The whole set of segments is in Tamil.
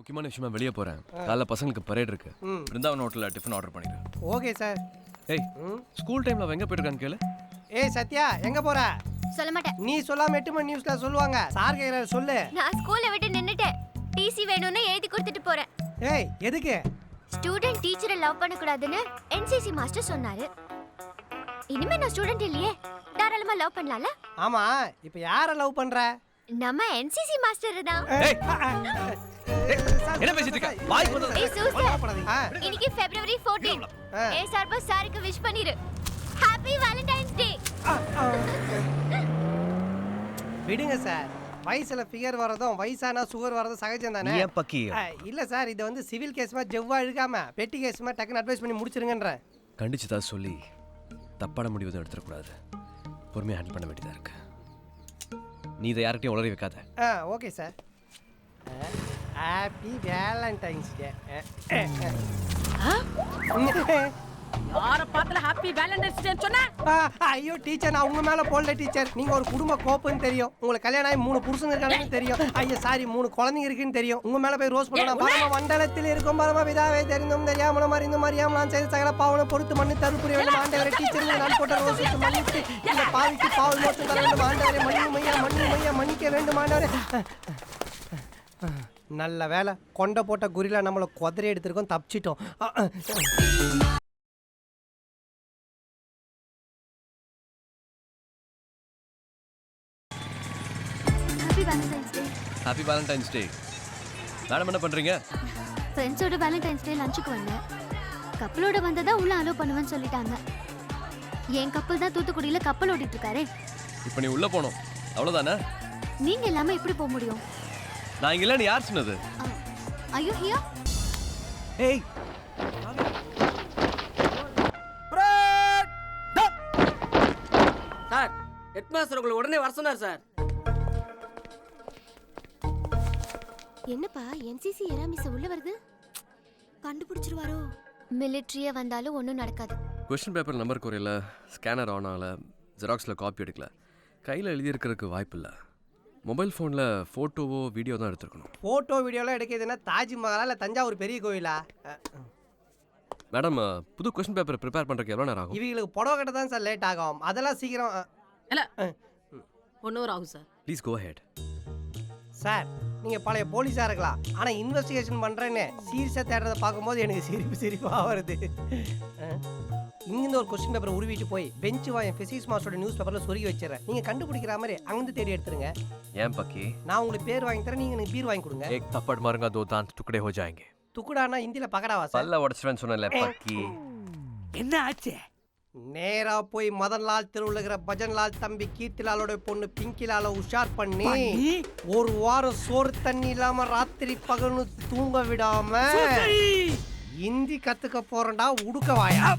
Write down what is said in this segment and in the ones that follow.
முக்கியமான விஷயமா வெளியே போறேன். காலைல பசங்களுக்கு பரேட் இருக்கு. பிருந்தாவன் ஹோட்டல்ல டிஃபன் ஆர்டர் பண்ணிரு. Okay sir. ஏய், ஸ்கூல் டைம்ல அவ எங்க போயிருக்கான்னு கேளு. ஏய் சத்யா, எங்க போற? சொல்ல மாட்டேன். நீ சொல்லாம 8 மணி நியூஸ்ல சொல்லுவாங்க. சார் கேக்குறாரு, சொல்லு. நான் ஸ்கூல்ல விட்டு நின்னுட்டேன். டிசி வேணும்னு எழுதி கொடுத்துட்டு போறேன். ஏய், எதுக்கு? ஸ்டூடண்ட் டீச்சரை லவ் பண்ண கூடாதுன்னு என்சிசி மாஸ்டர் சொன்னாரு. இனிமே நான் ஸ்டூடண்ட் இல்லையே, தாராளமா லவ் பண்ணலாம்ல? ஆமா, இப்போ யாரை லவ் பண்ற? நம்ம என்சிசி மாஸ்டர் தான். ஏய், என்ன பேசிட்டு இருக்க? வாய் போடு. ஏய் சூசர், இன்னைக்கு February 14. ஏய் சார்பா சாருக்கு விஷ் பண்ணிரு. ஹேப்பி வேலண்டைன்ஸ் டே. விடுங்க சார். வயசுல ஃபிகர் வரதும் வயசானா சுகர் வரதும் சகஜம் தானே. ஏன் பக்கி? இல்ல சார், இது வந்து சிவில் கேஸ்மா ஜெவ்வா இழுக்காம பெட்டி கேஸ்மா டக்குன்னு அட்வைஸ் பண்ணி முடிச்சிருங்கன்றேன். கண்டிச்சுதா சொல்லி தப்பான முடிவு தான் எடுத்துடக்கூடாது. பொறுமையாக ஹேண்டில் பண்ண வேண்டியதாக இருக்கு. நீ இதை யார்கிட்டையும் உளறி வைக்காத. Okay sir. ஹாப்பி வேலண்டைன்ஸ் டே. யார பாத்தல ஹாப்பி வேலண்டைன்ஸ் டே சொன்னா? ஐயோ டீச்சர், நான் உங்க மேல போடல டீச்சர். நீங்க ஒரு குடும்ப கோப்புன்னு தெரியும். உங்களுக்கு கல்யாணம் ஆகி 3 புருஷங்க இருக்காங்கன்னு தெரியும். ஐயோ சாரி, 3 குழந்தைங்க இருக்குன்னு தெரியும். உங்க மேல போய் ரோஸ் பண்ணலாம். பரம மண்டலத்தில் இருக்கும் பரம பிதாவே தெரிந்தும் தெரியாமலும் அறிந்தும் அறியாமலாம் செய்த சகல பாவனை பொறுத்து மண்ணு தருப்புரிய வேண்டும் ஆண்டவரே. டீச்சர் நான் போட்ட ரோஸுக்கு மன்னித்து இந்த பாவிக்கு பாவல் மோட்சம் தர வேண்டும் ஆண்டவரே. மன்னிக்க வேண்டும் ஆண்டவரே. நல்ல வேலை, கொண்ட போட்ட குறிலா நம்மளை குதிரை எடுத்திருக்கோம், தப்பிச்சிட்டோம். ஹாப்பி வேலண்டைன்ஸ் டே. மேடம் என்ன பண்றீங்க? ஃப்ரெண்ட்ஸோட வேலண்டைன்ஸ் டே லஞ்சுக்கு வந்தேன். கப்பலோட வந்ததா உள்ள அலோ பண்ணுவேன்னு சொல்லிட்டாங்க. என் கப்பல் தான் தூத்துக்குடியில கப்பல் ஓட்டிட்டு இருக்காரு. இப்போ நீ உள்ள போகணும், அவ்வளோதானே? நீங்க எல்லாமே எப்படி போக முடியும்? நான் இங்க இல்லைன்னு யார் சொன்னது? ஐயோ ஹியர். ஏய், சார், ஹெட்மாஸ்டர் உங்களை உடனே வர சொன்னார் சார். என்னப்பா என்சிசி எராமிஸ் உள்ள வருது? கண்டுபிடிச்சிருவாரோ? மிலிட்டரியே வந்தாலும் ஒன்றும் நடக்காது. கொஸ்டின் பேப்பர் நம்பர் குறையில, ஸ்கேனர் ஆன் ஆகல, ஜெராக்ஸில் காப்பி எடுக்கல, கையில் எழுதியிருக்கிறதுக்கு வாய்ப்பு இல்லை. மொபைல் ஃபோனில் ஃபோட்டோவோ வீடியோ தான் எடுத்துருக்கணும். ஃபோட்டோ வீடியோலாம் எடுக்கிறதுனா தாஜ்மஹாலா இல்லை தஞ்சாவூர் பெரிய கோயிலா? மேடம், புது கொஸ்டின் பேப்பர் ப்ரிப்பேர் பண்ணுறதுக்கு எவ்வளோ நேரம் ஆகும்? இவங்களுக்கு புடவை கட்ட தான் சார் லேட் ஆகும். அதெல்லாம் சீக்கிரம். இல்ல 1 hour ஆகும் sir. Please go ahead. Sir, நீங்கள் பழைய போலீஸாக இருக்கலாம், ஆனால் இன்வெஸ்டிகேஷன் பண்ணுறேன்னு சீரியஸாக தேடுறதை பார்க்கும்போது எனக்கு சிரிப்பாக வருது. இங்கிருந்து ஒரு கொஸ்டின் பேப்பர் உருவிட்டு போய் பெஞ்சு வாயன் ஃபிசிக்ஸ் மாஸ்டரோட நியூஸ் பேப்பரில் சொருகி வச்சிடறேன். நீங்கள் கண்டுபிடிக்கிற மாதிரி அங்கிருந்து தேடி எடுத்துருங்க. ஏன் பக்கி? நான் உங்களுக்கு பேர் வாங்கி தரேன், நீங்கள் எனக்கு பீர் வாங்கி கொடுங்க. एक थप्पड़ मारूंगा 2 दांत टुकड़े हो जाएंगे. துக்குடானா இந்தியில் பகடாவா சார்? பல்ல உடைச்சிருவேன்னு சொன்னல பக்கி. என்ன ஆச்சு? நேரா போய் மதன்லால் திருவுலகிற பஜன்லால் தம்பி கீர்த்திலாலோட பொண்ணு பிங்கிலால உஷார் பண்ணி 1 வாரம் சோறு தண்ணி இல்லாம ராத்திரி பகல்னு தூங்க விடாம இந்தி கத்துக்க போறேன்டா உடுக்கவாயா.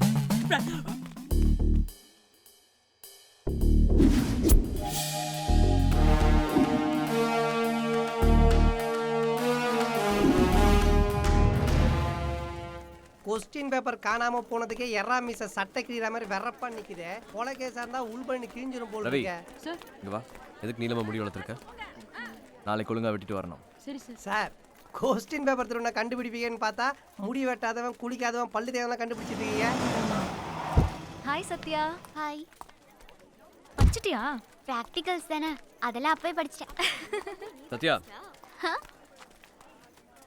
கொஸ்டின் பேப்பர் காணாம போனதுக்கே எறா மீச சட்டை கிழிற மாதிரி வெறப்பா நிக்குதே. கொலை கேஸா இருந்தா உள் பண்ணி கிழிஞ்சிரும் போல ரவி, இருக்கே. இங்க வா. எதுக்கு நீளமா முடி வளர்த்துருக்க? நாளைக்கு ஒழுங்கா வெட்டிட்டு வரணும். சரி சார். சார், கொஸ்டின் பேப்பர் திருவண்ணா கண்டுபிடிப்பீங்கன்னு பார்த்தா முடி வெட்டாதவன் குளிக்காதவன் பல்லு தேவலாம் கண்டுபிடிச்சிருக்கீங்க. ஹாய் சத்யா. ஹாய். படிச்சிட்டியா? பிராக்டிகல்ஸ் தானே, அதெல்லாம் அப்பவே படிச்சிட்டேன். Sathya,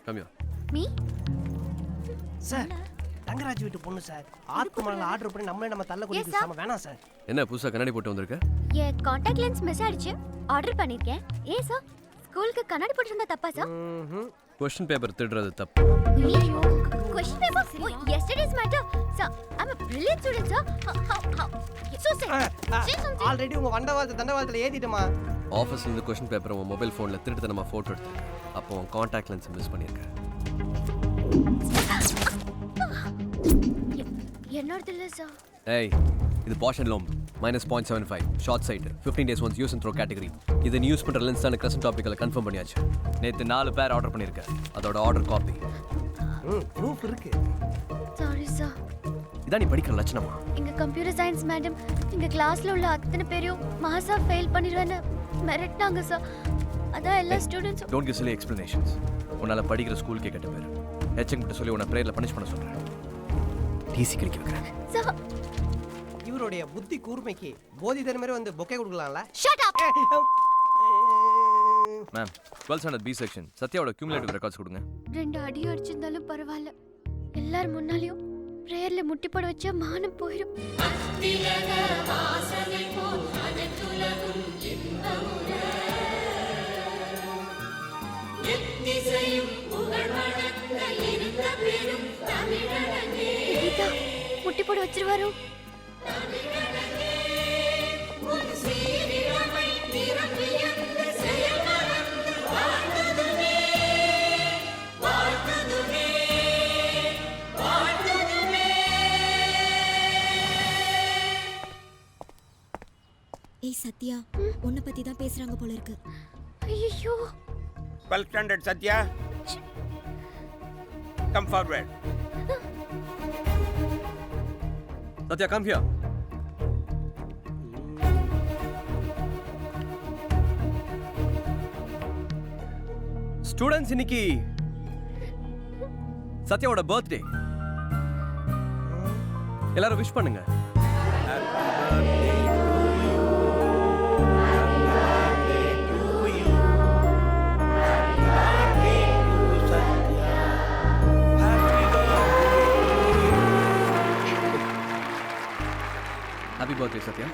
come here. Me? Sir, Thangaraj வீட்டு பொண்ணு சார். ஆர்க்கு மணல ஆர்டர் பண்ணி நம்ம தள்ள கூடிட்டு சம வேணாம் சார். என்ன புதுசா கண்ணாடி போட்டு வந்திருக்க? என் காண்டாக்ட் லென்ஸ் மிஸ் ஆயிடுச்சு, ஆர்டர் பண்ணிருக்கேன். ஏன் சார், ஸ்கூலுக்கு கண்ணாடி போட்டுருந்தா தப்பா சார்? கொஸ்டின் பேப்பர் திருடுறது தப்பு. Question paper? Yesterday's matter. Sir, I'm a brilliant student, sir. How? So say something. Already உங்க தண்டவாளத்துல ஏத்திட்டமா. ஆஃபீஸ்ல இருந்து கொஸ்டின் பேப்பர் உன் மொபைல் ஃபோன்ல திருட்டு நம்ம போட்டோ எடுத்து அப்போ உன் காண்டாக்ட் லென்ஸ் மிஸ் பண்ணிருக்க. என்னோடது இல்ல சார். ஏய், இது பாஷன் லோம் -0.75 short sight 15 days once use and throw category. இது நீ யூஸ் பண்ற லென்ஸ் தான் கிரசன்ட் டாபிக்ல கன்ஃபார்ம் பண்ணியாச்சு. நேத்து 4 பேர் ஆர்டர் பண்ணிருக்க, அதோட ஆர்டர் காப்பி. ப்ரூஃப் இருக்கு. Sorry sir. இதான் நீ படிக்கிற லட்சணமா? எங்க கம்ப்யூட்டர் சயின்ஸ் மேடம் எங்க கிளாஸ்ல உள்ள அத்தனை பேரையும் மாசா ஃபெயில் பண்ணிடுவேன்னு மிரட்டினாங்க சார். அதான் எல்லா ஸ்டூடெண்ட்ஸும். Don't give silly explanations. உன்னால் படிக்கிற ஸ்கூலுக்கே கெட்ட பேர். ஹெச்எம் கிட்ட சொல்லி உன்னை ப்ரேயரில் பனிஷ் பண்ண சொல்கிறேன். டிசி கிளிக்க வைக்கிறேன். சார் இவருடைய புத்தி கூர்மைக்கு போதி தருமாரி வந்து பொக்கே கொடுக்கலாம்ல. Shut up. Ma'am 12th standard B section சத்யாவோட கியூமுலேட்டிவ் ரெக்கார்ட்ஸ் கொடுங்க. 2 அடி அடிச்சிருந்தாலும் பரவாயில்ல, எல்லாரும் முன்னாலையும் பிரேயர்ல முட்டி போட வச்சா மானம் போயிடும். கீதா, முட்டி போட வச்சிருவாரோ? ஏய் சத்யா, உன்னை பத்தி தான் பேசுறாங்க போல இருக்கு. ஐயோ 12th standard Satya, come forward. Sathya come here. Students, இன்னைக்கு சத்யாவோட பர்த்டே. எல்லாரும் விஷ் பண்ணுங்க. Happy birthday Sathya.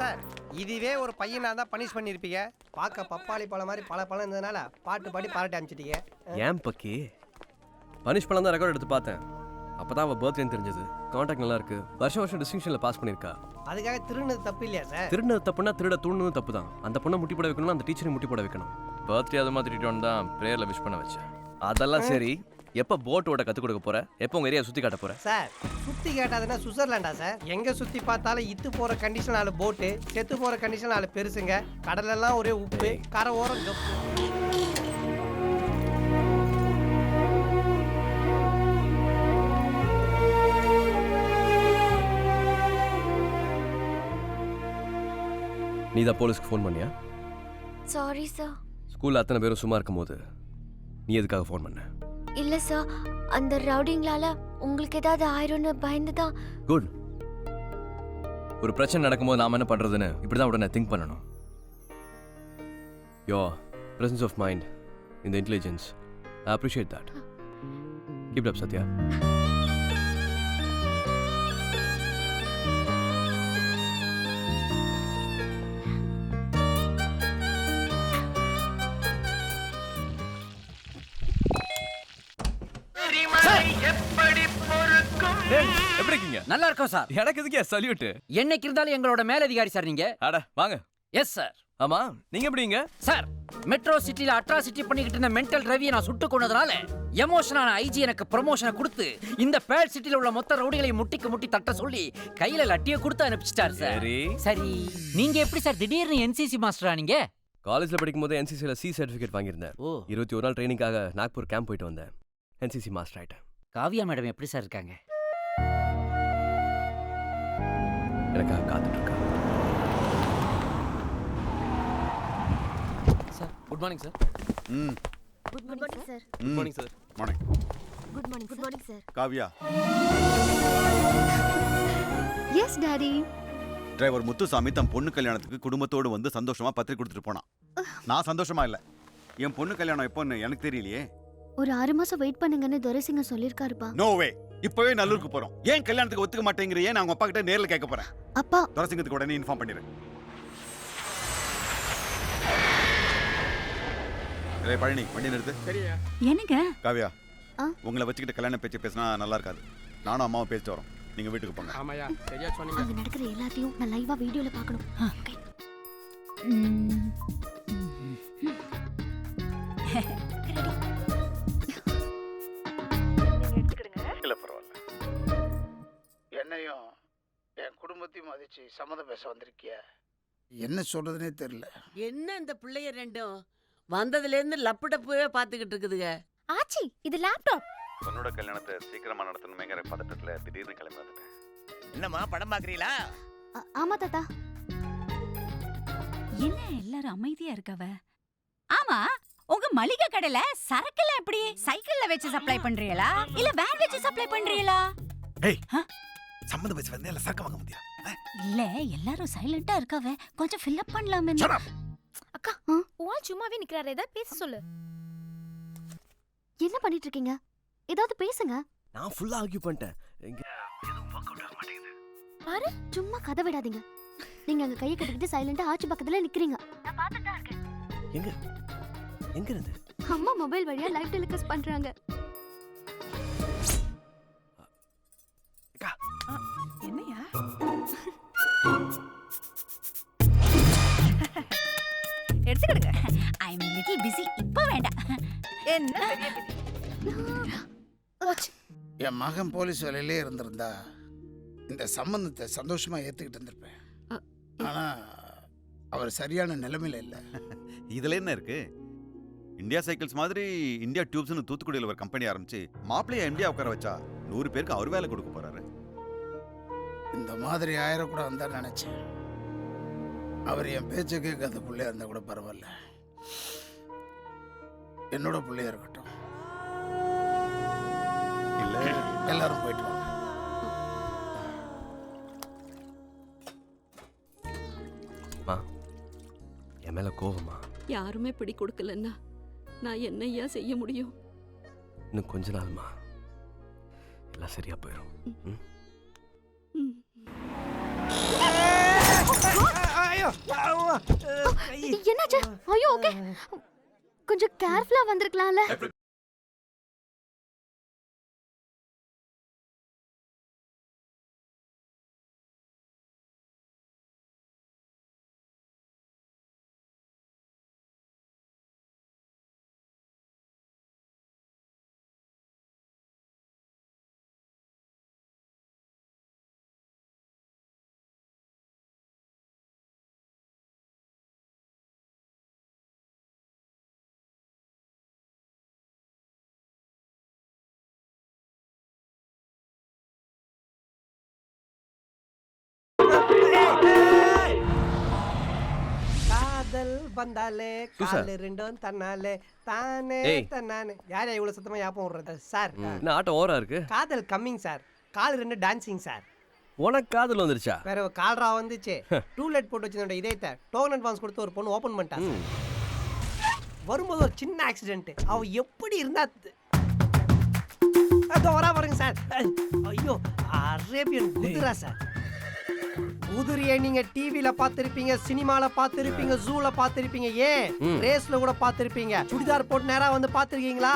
சார் இதுவே ஒரு பையனா தான் பனிஷ் பண்ணிருப்பீங்க. பார்க்க பப்பாளி பழம் மாதிரி பல பழம் இருந்ததுனால பாட்டு பாடி பாராட்டி அனுப்பிச்சிட்டீங்க. ஏன் பக்கி பனிஷ் பண்ணலாம் தான் ரெக்கார்ட் எடுத்து பார்த்தேன். அப்பதான் அவள் பர்த்டேன்னு தெரிஞ்சது. கான்டாக்ட் நல்லா இருக்கு. வருஷம் டிஸ்டிங்ஷன்ல பாஸ் பண்ணியிருக்கா. அதுக்காக திருடுனது தப்பு இல்லையா சார்? திருடுனது தப்புனா திருட தூண்டுனது தப்பு தான். அந்த பொண்ணை முட்டி போட வைக்கணும், அந்த டீச்சரை முட்டி போட வைக்கணும். பர்த்டே அது மாதிரி தான் ப்ரேயரில் விஷ் பண்ண வச்சேன். அதெல்லாம் சரி, எப்போ போட் ஓட கற்றுக் கொடுக்க போற? எப்போ உங்கள் ஏரியா சுற்றி காட்ட போற? சார் சுற்றி கேட்டாதுன்னா சுவிட்சர்லாண்டா சார்? எங்கே சுற்றி பார்த்தாலும் இத்து போகிற கண்டிஷன் ஆளு போட்டு, செத்து போகிற கண்டிஷன் ஆளு பெருசுங்க. கடலெல்லாம் ஒரே உப்பு, கரை ஓரம் கப்பு. நீ தான் போலீஸ்க்கு ஃபோன் பண்ணியா? Sorry sir. ஸ்கூலில் அத்தனை பேரும் சும்மா இருக்கும் போது நீ எதுக்காக ஃபோன் பண்ண? இல்ல சார், அந்த ரவுடிங்களால உங்களுக்கு ஏதாவது ஆயிரும்னு பயந்து தான். குட். ஒரு பிரச்சனை நடக்கும்போது நாம என்ன பண்றதுன்னு இப்படி தான் உடனே திங்க் பண்ணணும். Your presence of mind in the intelligence, I appreciate that. Keep it up, Satya. எப்படி இருக்கீங்க? நல்லா இருக்கோம் சார். எனக்கு எதுக்கே சல்யூட்? என்னைக்கு இருந்தாலும் எங்களோட மேலதிகாரி சார் நீங்க. அட வாங்க. Yes sir. ஆமா, நீங்க எப்படிங்க? சார், மெட்ரோ சிட்டில அட்ராசிட்டி பண்ணிக்கிட்டு இருந்த மென்டல் ரவியை நான் சுட்டு கொண்டதுனால எமோஷனான ஐஜி எனக்கு ப்ரமோஷனை கொடுத்து இந்த பேட் சிட்டில உள்ள மொத்த ரவுடிகளையும் முட்டிக்கு முட்டி தட்ட சொல்லி கையில லட்டியை கொடுத்து அனுப்பிச்சிட்டார் சார். சரி சரி, நீங்க எப்படி சார் திடீர்னு என்சிசி மாஸ்டரா நீங்க? காலேஜ்ல படிக்கும் போது என்சிசில சி சர்டிஃபிகேட் வாங்கியிருந்தேன். 21 நாள் ட்ரைனிங்காக நாக்பூர் கேம்ப் போயிட்டு வந்தேன். என்சிசி மாஸ்டர் ஆயிட்டேன். காவியா மேடம் எப்படி சார் இருக்காங்க? எனக்காக காத்துட்டு இருக்கா. Sir good morning sir. Good morning sir. Good morning sir. Morning. Good morning. Good morning sir. Kavya, yes daddy. Driver Muthusamy தன் பொண்ணு கல்யாணத்துக்கு குடும்பத்தோடு வந்து சந்தோஷமா பத்திரிக்கை கொடுத்துட்டு போனான். நான் சந்தோஷமா இல்ல. என் பொண்ணு கல்யாணம் எப்போன்னு எனக்கு தெரியலையே. ஒரு 6 மாசம் வெயிட் பண்ணுங்கன்னு துரைசிங்க சொல்லிருக்காருப்பா. நோ வே. இப்பவே நல்லூருக்கு போறோம். ஏன் கல்யாணத்துக்கு ஒத்துக்க மாட்டேங்கிறியே? நான் உங்க அப்பா கிட்ட நேர்ல கேட்க போறேன். அப்பா துரைசிங்கத்துக்கு உடனே இன்ஃபார்ம் பண்ணிடு. இல்லை பழனி, வண்டி நிறுத்து. சரியா? என்னங்க? காவ்யா, ஆ? உங்களை வச்சுக்கிட்டு கல்யாணம் பேச்சு பேசினா நல்லா இருக்காது. நானும் அம்மாவும் பேசிட்டு வரோம். நீங்க வீட்டுக்கு போங்க. ஆமாயா, சரியா சொன்னீங்க. அங்க நடக்கிற எல்லாத்தையும் நான் லைவா வீடியோல பார்க்கணும். Okay. இல்லை பரவாயில்ல. என்னையும் என் குடும்பத்தையும் மதிச்சு சம்மதம் பேச வந்திருக்கிய. என்ன சொல்றதுனே தெரியல. என்ன இந்த பிள்ளைய ரெண்டும் வந்ததுல இருந்து லப்பு டப்புவே பாத்துக்கிட்டு இருக்குதுங்க. ஆச்சி, இது லேப்டாப். பொண்ணோட கல்யாணத்தை சீக்கிரமா நடத்தணுமேங்கிற பதட்டத்துல திடீர்னு கிளம்பி வந்துட்டேன். என்னம்மா படம் பாக்குறீங்களா? ஆமா தாத்தா. என்ன எல்லாரும் அமைதியா இருக்கவ? ஆமா, உங்க மளிகை கடையில சரக்கெல்லாம் எப்படி சைக்கிள்ல வச்சு சப்ளை பண்றீங்களா இல்ல வேன் வச்சு சப்ளை பண்றீங்களா? ஏய், சம்மந்த பேச வந்தே இல்ல சரக்கு வாங்க முடியா? இல்ல எல்லாரும் சைலண்டா இருக்கவ, கொஞ்சம் ஃபில் அப் பண்ணலாமே. அக்கா, உன் சும்மாவே நிக்கறாரு, ஏதாவது பேச சொல்லு. என்ன பண்ணிட்டு இருக்கீங்க? ஏதாவது பேசுங்க. நான் ஃபுல்லா ஆர்கியூ பண்ணிட்டேன். பாரு, சும்மா கதை விடாதீங்க. நீங்க அங்க கையை கட்டிக்கிட்டு சைலண்டா ஆச்சு பக்கத்துல நிக்கிறீங்க. நான் பார்த்துட்டு தான் இருக்கேன். எங்க இருந்து? அம்மா மொபைல் வழியா லைவ் டெலிகாஸ்ட் பண்றாங்க. என்னையா? எடுத்துக்கிடுங்க. ஐ அம் லிட்டில் பிஸி. இப்ப வேண்டாம். என்ன என் மகன் போலீஸ் வேலையிலே இருந்திருந்தா இந்த சம்பந்தத்தை சந்தோஷமா ஏத்துக்கிட்டு இருந்திருப்பேன். ஆனா அவர் சரியான நிலைமையில இல்ல. இதுல என்ன இருக்கு? இந்தியா சைக்கிள்ஸ் மாதிரி இந்தியா டியூப்ஸ்னு தூத்துக்குடியில் ஒரு கம்பெனி ஆரம்பிச்சு மாப்பிள்ளைய இந்தியா உட்கார வச்சா 100 பேருக்கு அவர் வேலை கொடுக்க போறாரு. இந்த மாதிரி ஆயிரக்கூட வந்தா நினைச்சேன். அவர் என் பேச்சை கேட்காத பிள்ளையா இருந்தா கூட பரவாயில்ல, என்னோட பிள்ளையா இருக்கட்டும். இல்ல எல்லாரும் போயிட்டு வாங்க. என் மேல கோவமா? யாருமே பிடி கொடுக்கலன்னா நான் என்னையா செய்ய முடியும்? இன்னும் கொஞ்ச நாள்மா எல்லாம் சரியா போயிடும். என்னாச்சு? ஐயோ, ஓகே. கொஞ்சம் கேர்ஃபுல்லா வந்திருக்கலாம்ல. காதல் வந்தாலே கால் ரெண்டும் தன்னாலே தானே தன்னானே. யார் இவ்வளவு சத்தமா யாப்பம் விடுறது சார்? என்ன ஆட்டம் ஓவரா இருக்கு? காதல் கம்மிங் சார், கால் ரெண்டு டான்சிங் சார். உனக்கு காதல் வந்துருச்சா? வேற கால்ரா வந்துச்சு. டூலெட் போட்டு வச்சிருந்த இதயத்தை டோக்கன் அட்வான்ஸ் கொடுத்து ஒரு பொண்ணு ஓபன் பண்ணிட்டா. வரும்போது ஒரு சின்ன ஆக்சிடென்ட். அவ எப்படி இருந்தா அதோ வரா பாருங்க சார். ஐயோ, அரேபியன் குதிரா சார். குதிரையை நீங்க டிவில பாத்திருப்பீங்க, சினிமால பாத்திருப்பீங்க, ஜூல பாத்திருப்பீங்க, ஏன் ரேஸ்ல கூட பாத்திருப்பீங்க. சுடிதார் போட்டு நேரா வந்து பாத்திருக்கீங்களா?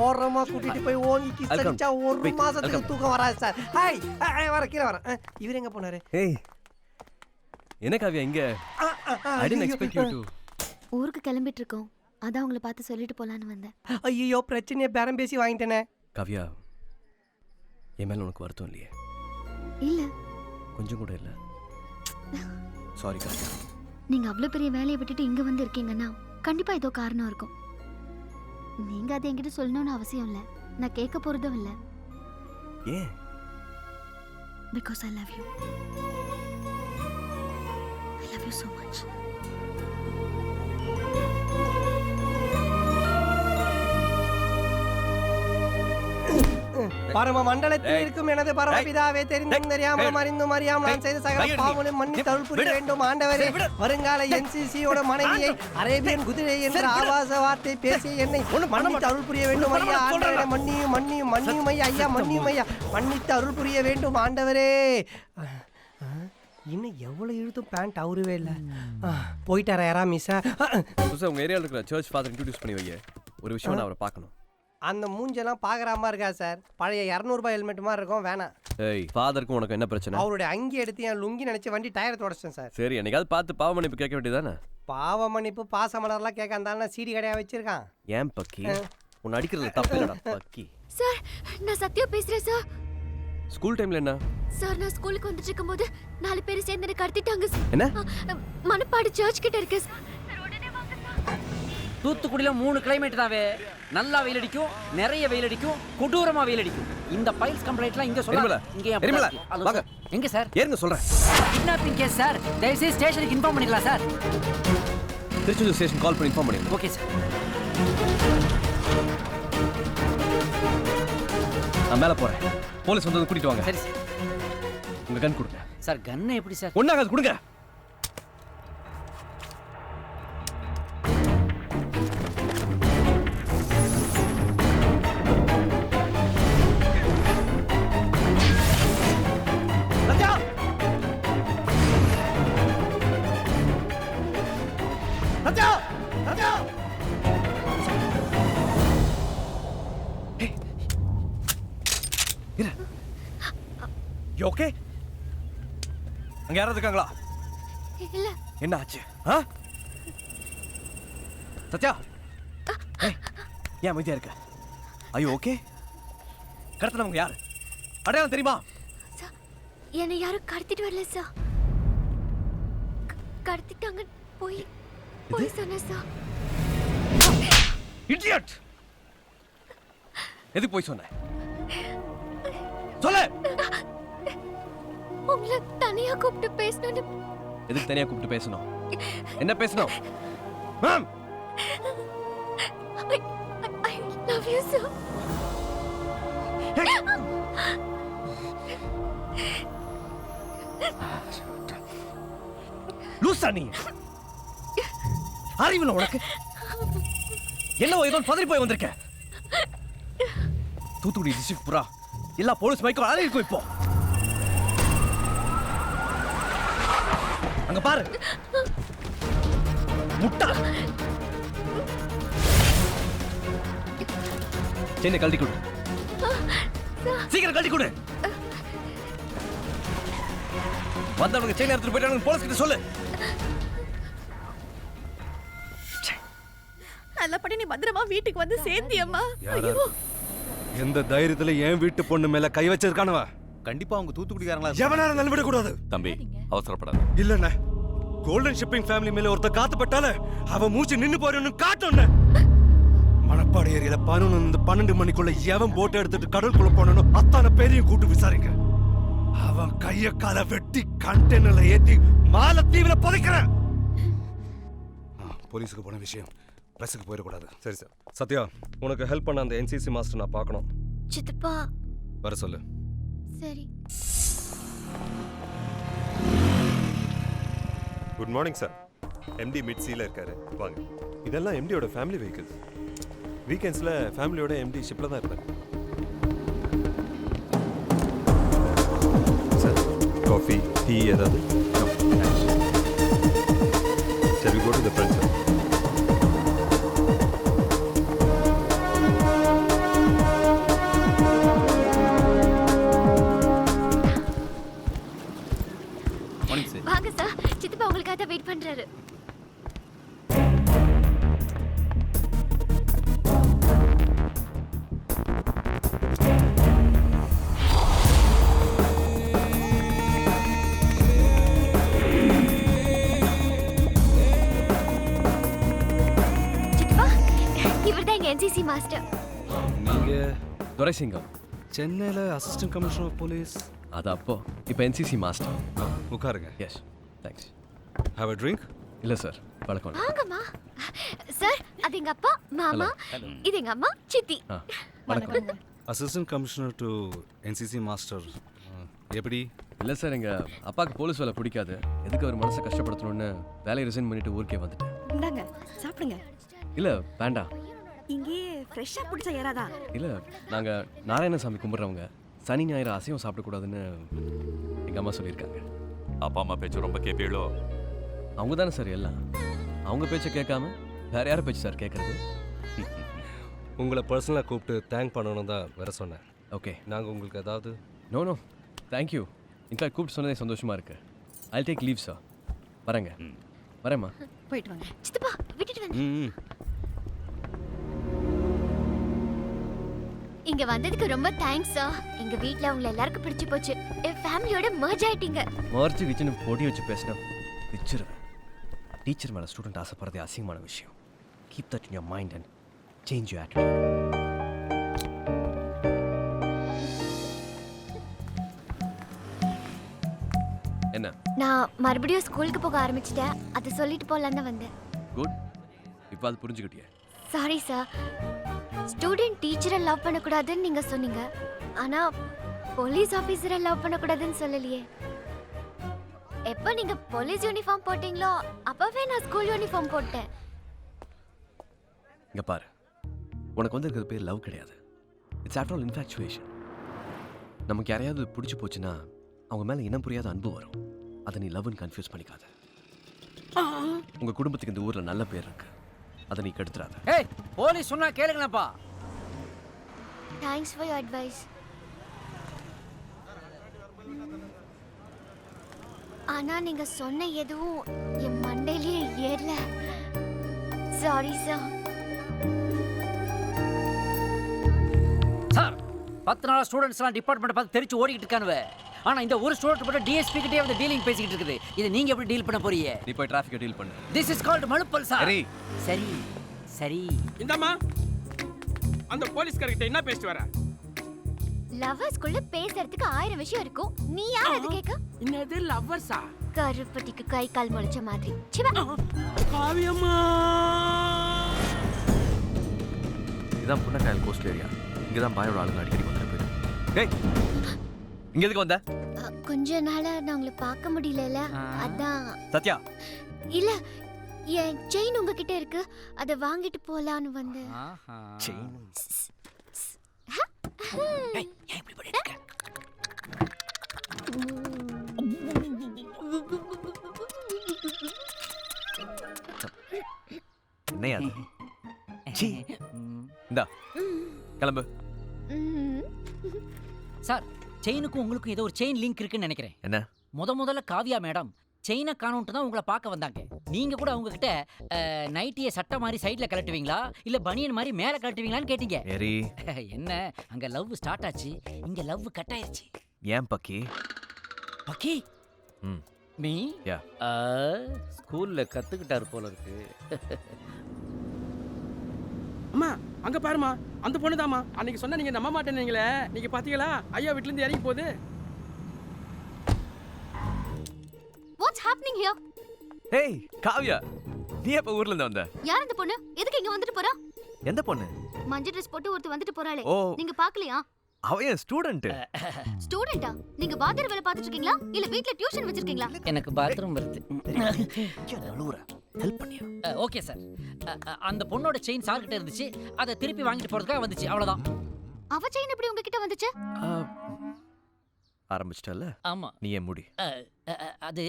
ஓரமா கூட்டிட்டு போய் ஓங்கி கிஸ் அடிச்சா 1 மாசத்துக்கு தூக்கம் வராது சார். ஹாய் வர கீழ வர. இவர் எங்க போனாரு? ஏய், என்ன காவியா இங்க? I didn't expect you to. ஊருக்கு கிளம்பிட்டு இருக்கோம், அதான் உங்களை பார்த்து சொல்லிட்டு போலான்னு வந்தேன். ஐயோ, பிரச்சனையை பேரம் பேசி வாங்கிட்டேனே. காவியா, என் மேல உனக்கு வருத்தம் இல்லையே? இல்ல, கொஞ்சம் கூட இல்ல. சாரி காவியா. நீங்க அவ்வளவு பெரிய வேலையை விட்டுட்டு இங்க வந்து இருக்கீங்கன்னா கண்டிப்பா ஏதோ காரணம் இருக்கும். நீங்க அதை என்கிட்ட சொல்லணும்னு அவசியம் இல்ல, நான் கேட்க போறதும் இல்ல. ஏன்? Because I love you. I love you so much. பரம மண்டலத்தில் இருக்கும் எனது பரமபிதாவே, தெரிந்தும் தெரியாமலும் அறிந்தும் அறியாமல் நான் செய்த சகல பாவங்களையும் மன்னித்து அருள் புரிய வேண்டும் ஆண்டவரே. வருங்கால NCCயோட மனைவியை அரேபியன் குதிரை என்ற ஆபாச வார்த்தை பேசிய என்னை மன்னித்து அருள் புரிய வேண்டும் ஐயா. ஆண்டவரே, மன்னியும் மன்னியும் மன்னியும் ஐயா. ஐயா மன்னியும் ஐயா, மன்னித்து அருள் புரிய வேண்டும் ஆண்டவரே. இன்னும் எவ்வளவு இழுத்தும் பேண்ட் அவருவே இல்ல. போயிட்டாரா யாரா மிஸ்ஸா? உங்க ஏரியாவில் இருக்கிற சர்ச் ஃபாதர் இன்ட்ரோடியூஸ் பண்ணி வைங்க. ஒரு விஷயம் நான் அவரை பார்க்கணும். அந்த மூஞ்செல்லாம் பாக்குற மாதிரி இருக்கா சார்? பழைய 200 ரூபாய் ஹெல்மெட் மாதிரி இருக்கும், வேணாம். ஏய், ஃபாதருக்கும் உனக்கு என்ன பிரச்சனை? அவருடைய அங்கி எடுத்து என் லுங்கி நினைச்சு வண்டி டயரை தொடச்சிட்டேன் சார். சரி, என்னைக்காவது பார்த்து பாவ மன்னிப்பு கேட்க வேண்டியதானே? பாவ மன்னிப்பு பாச மலர்லாம் கேட்க அந்த சீடி கடையா வச்சிருக்கான். ஏன் பக்கி, உன்னை அடிக்கிறதுல தப்பு இல்லடா பக்கி. சார், நான் சத்யா பேசுறேன் சார். ஸ்கூல் டைம்ல என்ன சார்? நான் ஸ்கூலுக்கு வந்துட்டு இருக்கும்போது 4 பேர் சேர்ந்து என்ன கடத்திட்டாங்க சார். என்ன? மணப்பாடு சர்ச் கிட்ட இருக்கு சார். உடனே வாங்க சார். தூத்துக்குடியில 3 கிளைமேட் தாவே. நல்லா வெயில் அடிக்கும், நிறைய வெயில் அடிக்கும், கொடூரமா வெயில் அடிக்கும். இந்த பைல்ஸ் கம்ப்ளைண்ட்லாம் இங்க எரிமலை, எரிமலை, சொல்ல வாங்க. எங்க சார்? ஏறுங்க சொல்றேன். Kidnapping case sir. தயவுசெய்து ஸ்டேஷனுக்கு இன்ஃபார்ம் பண்ணிக்கலாம் சார். திருச்செந்தூர் ஸ்டேஷன் கால் பண்ணி இன்ஃபார்ம் பண்ணிடுங்க. Okay sir. நான் மேலே போறேன். போலீஸ் வந்து கூட்டிட்டு வாங்க. சரி சார். உங்க கன் கொடுங்க. சார் கன்னு எப்படி சார்? ஒண்ணாகாது, கொடுங்க. ஓகே, அங்க யாராவது இருக்காங்களா? இல்ல. என்ன ஆச்சு? சத்யா, ஏன் அமைதியா இருக்க? ஐயோ ஓகே. கடத்தினவங்க யாரு? அடையாளம் தெரியுமா? சார், என்னை யாரும் கடத்திட்டு வரல சார். கடத்திட்டாங்க போய் சொன்ன சார். இடியட்! எதுக்கு போய் சொன்ன? சொல்லு. உங்களை தனியா கூப்பிட்டு பேசணும். எதுக்கு தனியா கூப்பிட்டு பேசணும்? என்ன பேசணும்? Ma'am, I love you sir. லூசா நீ? அறிவில்லை உனக்கு? என்னவோ ஏதோ பதறி போய் வந்திருக்க. தூத்துக்குடி டிஸ்ட்ரிக்ட் புறா எல்லா போலீஸ் மைக்கும் அழகி இருக்கும். இப்போ அங்க பாரு, முட்டா. சென்னை கழட்டி கொடு, சீக்கிரம் கழட்டி கொடு. வந்தவங்க சென்னை எடுத்துட்டு போயிட்டாங்க, போலீஸ் கிட்ட சொல்லு. நல்லபடி நீ பத்திரமா வீட்டுக்கு வந்து சேர்த்தியம்மா. ஐயோ, எந்த தைரியத்துல என் வீட்டு பொண்ணு மேல கை வச்சிருக்கானவ? கண்டிப்பா அவங்க தூத்துக்குடிக்காரங்களா? எவனால நல்விட கூடாது. தம்பி அவசரப்படாத. இல்லண்ணே, கோல்டன் ஷிப்பிங் ஃபேமிலி மேல ஒருத்த காத்து பட்டால அவன் மூச்சு நின்னு போறன்னு காட்டோண்ணே. மணப்பாடு ஏரியில 12 மணிக்குள்ள எவன் போட்டை எடுத்துட்டு கடலுக்குள்ள போனோ அத்தான பேரையும் கூட்டு விசாரிங்க. அவன் கைய கால வெட்டி கண்டெய்னர்ல ஏத்தி மாலத்தீவுல புதைக்கிறேன். போலீஸுக்கு போன விஷயம் பிரஸுக்கு போயிடக்கூடாது. சரி சார். சத்யா, உனக்கு ஹெல்ப் பண்ண அந்த என்சிசி மாஸ்டர் நான் பார்க்கணும். சித்தப்பா வர சொல்லு. சரி. Good morning sir. எம்டி மிட் சீல இருக்காரு. வாங்க. இதெல்லாம் எம்டியோட ஃபேமிலி வெஹிக்கிள்ஸ். வீக்கெண்ட்ஸ்ல ஃபேமிலியோட எம்டி ஷிப்ல தான் இருப்பாரு. சார், காஃபி, டீ ஏதாவது? Shall we go to the front, sir? வாங்க சார், சித்தப்பா உங்களுக்காக தான் வெயிட் பண்றாரு. சித்தப்பா, இவர்தான் எங்க என்சிசி மாஸ்டர். நீங்க துரைசிங்கம், சென்னையில அசிஸ்டன்ட் கமிஷனர் ஆஃப் போலீஸ். அது அப்போ, இப்போ என்சிசி மாஸ்டர். உட்காருங்க. Yes, thanks. Have a drink? இல்லை சார், பழக்கம் இல்லை. வாங்கம்மா. சார், அது எங்க அப்பா, மாமா. இது எங்க அம்மா, சித்தி. வணக்கம். Assistant commissioner to NCC master. எப்படி? இல்லை சார், எங்கள் அப்பாவுக்கு போலீஸ் வேலை பிடிக்காது. எதுக்கு அவர் மனசை கஷ்டப்படுத்தணும்னு வேலையை ரிசைன் பண்ணிட்டு ஊருக்கே வந்துட்டேன். இந்தாங்க சாப்பிடுங்க. இல்லை வேண்டாம். இங்கேயே ஃப்ரெஷ்ஷா பிடிச்ச ஏறாதா? இல்லை, நாங்கள் நாராயணசாமி கும்பிட்றவங்க சனி ஞாயிறு அசைவம் சாப்பிடக்கூடாதுன்னு எங்கள் அம்மா சொல்லியிருக்காங்க. அப்பா அம்மா பேச்சு ரொம்ப கேட்பீங்களோ? அவங்க தானே சார் எல்லாம். அவங்க பேச்சை கேட்காம வேற யார் பேச்சு சார் கேட்குறது? உங்களை பர்சனலாக கூப்பிட்டு தேங்க் பண்ணணும் தான் வர சொன்னேன். ஓகே, நாங்கள் உங்களுக்கு ஏதாவது? No no, thank you. இன்ஃபேக்ட் கூப்பிட்டு சொன்னதே சந்தோஷமாக இருக்கு. I take leave sir. வரேங்க. வரேம்மா. போயிட்டு வாங்க. சித்தப்பா, விட்டுட்டு வந்து. இங்க வந்ததுக்கு ரொம்ப தேங்க்ஸ் சார். எங்க வீட்ல உங்களை எல்லாருக்கும் பிடிச்சு போச்சு. என் ஃபேமிலியோட மர்ஜ் ஆயிட்டீங்க. மர்ஜ் கிச்சனு போட்டி வச்சு பேசினா பிச்சிருவேன். டீச்சர் மேலே ஸ்டூடெண்ட் ஆசைப்படுறதே அசிங்கமான விஷயம். keep that in your mind and change your attitude. என்ன நான் மறுபடியும் ஸ்கூலுக்கு போக ஆரம்பிச்சிட்டேன். அதை சொல்லிட்டு போலான்னு தான் வந்தேன். குட், இப்போ அது புரிஞ்சுக்கிட்டியே. சாரி சார், ஸ்டூடெண்ட் டீச்சரை லவ் பண்ணக்கூடாதுன்னு நீங்கள் சொன்னீங்க. ஆனால் போலீஸ் ஆஃபீஸரை லவ் பண்ணக்கூடாதுன்னு சொல்லலையே. எப்போ நீங்கள் போலீஸ் யூனிஃபார்ம் போட்டிங்களோ அப்போவே நான் ஸ்கூல் யூனிஃபார்ம் போட்டேன். இங்கே பாரு, உனக்கு வந்து இருக்கிறது பேர் லவ் கிடையாது. It's after all infatuation. நமக்கு யாரையாவது பிடிச்சி போச்சுன்னா அவங்க மேலே இனம் புரியாத அன்பு வரும். அதை நீ லவ்னு கன்ஃபியூஸ் பண்ணிக்காத. உங்கள் குடும்பத்துக்கு இந்த ஊரில் நல்ல பேர் இருக்கு, அதை நீ கெடுத்துறாத. ஏய், போலீஸ் சொன்னா கேளுங்களேப்பா. Thanks for your advice. ஆனால் நீங்கள் சொன்ன எதுவும் என் மண்டையிலேயே ஏறல. Sorry sir. சார், 10 நாள் ஸ்டூடெண்ட்ஸ்லாம் டிபார்ட்மெண்ட் பார்த்து தெரிச்சு ஓடிக்கிட்டு இருக்கானுவே. ஆனா இந்த ஒரு ஸ்டூடெண்ட் மட்டும் டிஎஸ்பி கிட்டே வந்து டீலிங் பேசிக்கிட்டு இருக்குது. இதை நீங்க எப்படி டீல் பண்ண போறீங்க? நீ போய் டிராஃபிக்கை டீல் பண்ணு. திஸ் இஸ் கால்ட் மலுப்பல் சார். சரி சரி சரி. இந்தம்மா, அந்த போலீஸ்காரர்கிட்ட என்ன பேசிட்டு வர? லவ்வர்ஸ்குள்ள பேசுறதுக்கு 1000 விஷயம் இருக்கும். நீ யார் அது கேட்க? என்னது லவ்வர்ஸா? கருப்பட்டிக்கு கை கால் முளைச்ச மாதிரி. சிவா, காவியம்மா. இதான் புன்னக்காயல் கோஸ்ட் ஏரியா. இங்கே தான் பாயோட ஆளுங்க அடிக்கடி வந்துட்டு போயிரு. டேய், இங்கே எதுக்கு வந்த? கொஞ்ச நாளா நான் உங்களை பார்க்க முடியல, அதான். சத்யா, இல்ல, என் செயின் உங்ககிட்ட இருக்கு, அதை வாங்கிட்டு போலான்னு வந்தேன். செயின். ஏய், ஏன் இப்படி பண்ணிட்டு இருக்க? என்னையா அது? சீ. இந்தா, கிளம்பு. சார், செயினுக்கும் உங்களுக்கும் ஏதோ ஒரு செயின் லிங்க் இருக்குன்னு நினைக்கிறேன். என்ன? முதல்ல காவியா மேடம் செயினை காணோன்ட்டு தான் உங்களை பார்க்க வந்தாங்க. நீங்க கூட அவங்க கிட்ட நைட்டியை சட்டை மாதிரி சைட்ல கலட்டுவீங்களா இல்ல பனியன் மாதிரி மேல கலட்டுவீங்களான்னு கேட்டீங்க. என்ன, அங்க லவ் ஸ்டார்ட் ஆச்சு, இங்க லவ் கட் ஆயிருச்சு. ஏன் பக்கி? பக்கி மீ யா ஸ்கூல்ல கத்துக்கிட்டாரு போல இருக்கு. அம்மா, அங்க பாருமா, அந்த பொண்ணுதாம்மா. அன்னைக்கு சொன்னா நீங்க நம்ப மாட்டேன்னீங்களே, நீங்க பாத்தீங்களா? ஐயா வீட்ல இருந்து இறங்கி போகுது. What's happening here? ஏய் காவ்யா, நீ எப்ப ஊர்ல இருந்து வந்த? யார் அந்த பொண்ணு? எதுக்கு இங்க வந்துட்டு போறா? எந்த பொண்ணு? மஞ்சள் Dress போட்டு ஒருத்த வந்துட்டு போறாளே, ஓ, நீங்க பார்க்கலையா? அவ ஏன் ஸ்டூடண்ட்? ஸ்டூடண்டா? நீங்க பாத்ரூம் வேலை பார்த்துட்டு இருக்கீங்களா இல்ல வீட்ல டியூஷன் வச்சிருக்கீங்களா? எனக்கு பாத்ரூம் வருது. நழுவுற ஹெல்ப் பண்ணியா? Okay sir. அந்த பொண்ணோட செயின் சார் கிட்ட இருந்துச்சு, அதை திருப்பி வாங்கிட்டு போறதுக்காக வந்துச்சு, அவ்வளவுதான். அவ செயின் எப்படி உங்ககிட்ட வந்துச்சு? ஆரம்பிச்சிட்டல்ல? ஆமா. நீ ஏன் முடி? அது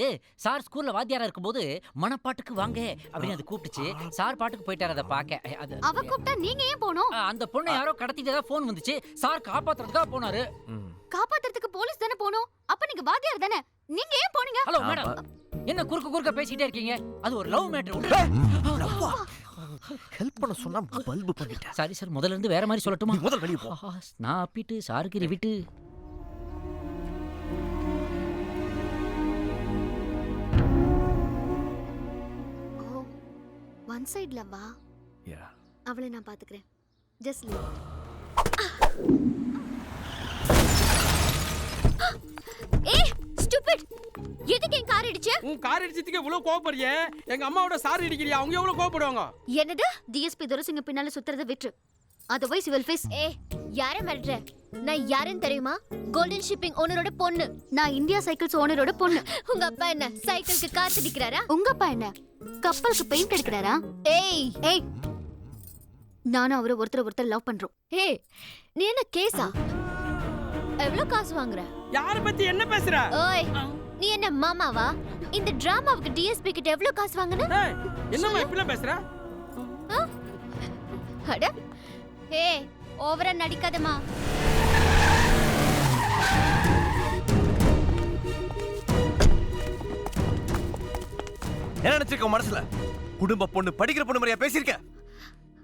சார் ஸ்கூல்ல வாத்தியாரா இருக்கும்போது மனப்பாட்டுக்கு வாங்க அப்படின்னு அது கூப்பிட்டுச்சு. சார் பாட்டுக்கு போயிட்டாரு அதை பார்க்க. அது அவ கூப்பிட்டா நீங்க ஏன் போணும்? அந்த பொண்ணை யாரோ கடத்திட்டதா ஃபோன் வந்துச்சு. சார் காப்பாத்துறதுக்காக போனாரு. காப்பாத்துறதுக்கு போலீஸ் தானே போணும். அப்ப நீங்க வாத்தியார் தானே, நீங்க ஏன் போனீங்க? ஹலோ மேடம், என்ன குறுக்க பேசிட்டே இருக்கீங்க? அது ஒரு லவ் மேட்டர். ஹெல்ப் பண்ண சொன்னா பல்பு பண்ணிட்டேன். சாரி சார், முதல்ல இருந்து வேற மாதிரி சொல்லட்டுமா? முதல்ல வெளிய போ. நான் அப்பிட்டு சாருக்கு விட்டு. ஒன் சைடு லவ்வா? யா, அவளை நான் பாத்துக்கிறேன். Just leave. ஏய் ஸ்டூபிட், எதுக்கு என் கார் இடிச்ச? உன் கார் இடிச்சதுக்கு இவ்வளவு கோவப்படுறியே, எங்க அம்மாவோட சார் இடிக்கிறியா? அவங்க எவ்வளவு கோவப்படுவாங்க? என்னது? டிஎஸ்பி துரசிங்க பின்னால சுத்துறத விட்டு, அதர்வைஸ் யூ வில் ஃபேஸ். ஏய், யாரை மிரட்ற? நான் யாருன்னு தெரியுமா? கோல்டன் ஷிப்பிங் ஓனரோட பொண்ணு. நான் இந்தியா சைக்கிள்ஸ் ஓனரோட பொண்ணு. உங்க அப்பா என்ன சைக்கிளுக்கு காத்து அடிக்கிறாரா? உங்க அப்பா என்ன கப்பலுக்கு பெயிண்ட் அடிக்கிறாரா? ஏய் ஏய், நானும் அவரை ஒருத்தர் லவ் பண்றோம். ஏய், நீ என்ன கேஸா? எவ்வளவு காசு வாங்குற? யார பத்தி என்ன பேசுற? ஓய், நீ என்ன மாமாவா? இந்த டிராமாவுக்கு டிஎஸ்பி கிட்ட எவ்வளவு காசு வாங்குன? ஏய், என்னம்மா இப்படி பேசுற? அட, ஏய், ஓவரா நடிக்காதமா. என்ன நினைச்சிருக்க மனசுல? குடும்ப பொண்ணு, படிக்கிற பொண்ணு மாதிரியா பேசியிருக்க?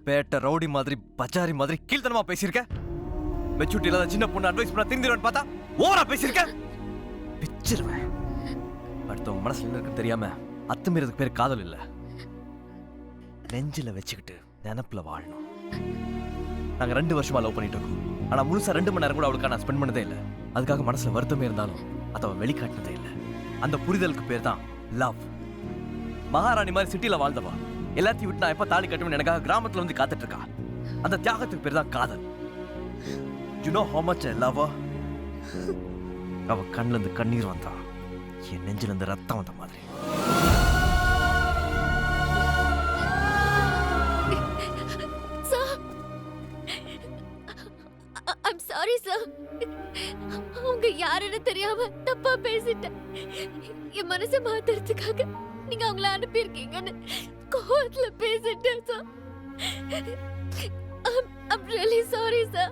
பேட்ட ரவுடி மாதிரி, பச்சாரி மாதிரி கீழ்த்தனமா பேசியிருக்க? மெச்சூரிட்டி இல்லாத சின்ன பொண்ணு அட்வைஸ் பண்ண திருந்திருவேன் பார்த்தா ஓவரா பேசியிருக்க? பிச்சிருவேன். அடுத்தவங்க மனசுல என்ன இருக்குன்னு தெரியாம அத்துமீறதுக்கு பேர் காதல் இல்ல. நெஞ்சில வச்சுக்கிட்டு நினப்புல வாழணும். நாங்க 2 வருஷமா லவ் பண்ணிட்டு இருக்கோம். ஆனா முழுசா 2 மணி நேரம் கூட அவளுக்காக நான் ஸ்பெண்ட் பண்ணதே இல்லை. அதுக்காக மனசுல வருத்தமே இருந்தாலும் அதை அவன் வெளிக்காட்டினதே இல்லை. அந்த புரிதலுக்கு பேர் தான் லவ். மகாராணி மாதிரி சிட்டில வாழ்ந்தவா எல்லாத்தையும் விட்டு நான் எப்ப தாலி கட்டுவேன் எனக்காக கிராமத்துல வந்து காத்துட்டு இருக்கா. அந்த தியாகத்துக்கு பேர் தான் காதல். You know how much I love her? அவ கண்ணுல இருந்து கண்ணீர் வந்தா என் நெஞ்சில இருந்து ரத்தம் வந்த மாதிரி. I'm sorry sir. அவங்க யாருன்னு தெரியாம தப்பா பேசிட்டேன். என் மனசை மாத்துறதுக்காக நீங்க அவங்கள அனுப்பியிருக்கீங்கன்னு கோவத்துல பேசிட்டேன் sir. I'm really sorry sir.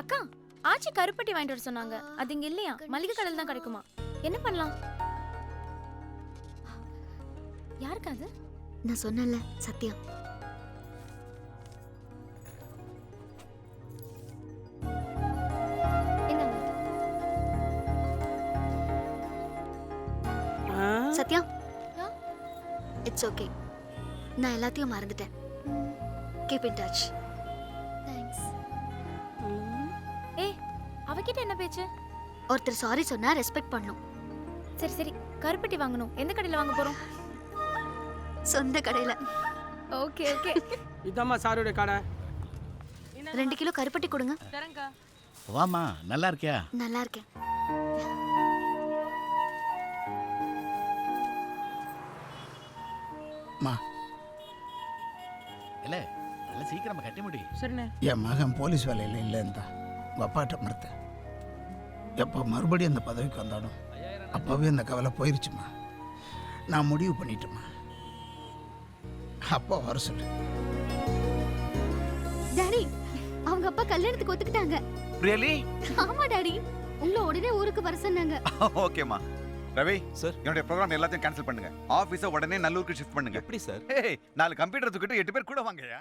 அக்கா ஆச்சி கருப்பட்டி வாங்கிட்டு வர சொன்னாங்க. அது இங்க இல்லையா? மளிகை கடையில் தான் கிடைக்குமா? என்ன பண்ணலாம்? யாருக்கு அது? நான் சொன்னல சத்யா. Sathya, it's okay. நான் எல்லாத்தையும் மறந்துட்டேன். Keep in touch. தேங்க்ஸ். ஏய், அவகிட்ட என்ன பேச்சு? ஒருத்தர் சாரி சொன்னா ரெஸ்பெக்ட் பண்ணணும். சரி சரி, கருப்பட்டி வாங்கணும். எந்த கடையில் வாங்க போறோம்? சொந்த கடையில. Okay okay. இதாம்மா சாரோட கடை. 2 கிலோ கருப்பட்டி கொடுங்க. தரங்கா. வாமா, நல்லா இருக்கியா? நல்லா இருக்கேன். மா இல்ல நல்ல சீக்கிரமா கட்டி முடி. சரிண்ணே. என் மகன் போலீஸ் வேலையில் இல்லைன்னா உங்கள் அப்பாட்ட மறுத்தேன். எப்போ மறுபடியும் அந்த பதவிக்கு வந்தானோ அப்போவே அந்த கவலை போயிருச்சுமா. நான் முடிவு பண்ணிட்டேம்மா. அப்பா வர சொல்லு. டாடி, அவங்க அப்பா கல்யாணத்துக்கு ஒத்துக்கிட்டாங்க. ரியலி? ஆமா டாடி, உங்களை உடனே ஊருக்கு வர சொன்னாங்க. ஓகேமா. ரவி சார், என்னுடைய ப்ரோக்ராம் எல்லாத்தையும் கேன்சல் பண்ணுங்க. ஆபீஸை உடனே நல்லூருக்கு ஷிஃப்ட் பண்ணுங்க. எப்படி சார்? 4 கம்ப்யூட்டர் தூக்கிட்டு 8 பேர் கூட வாங்கயா.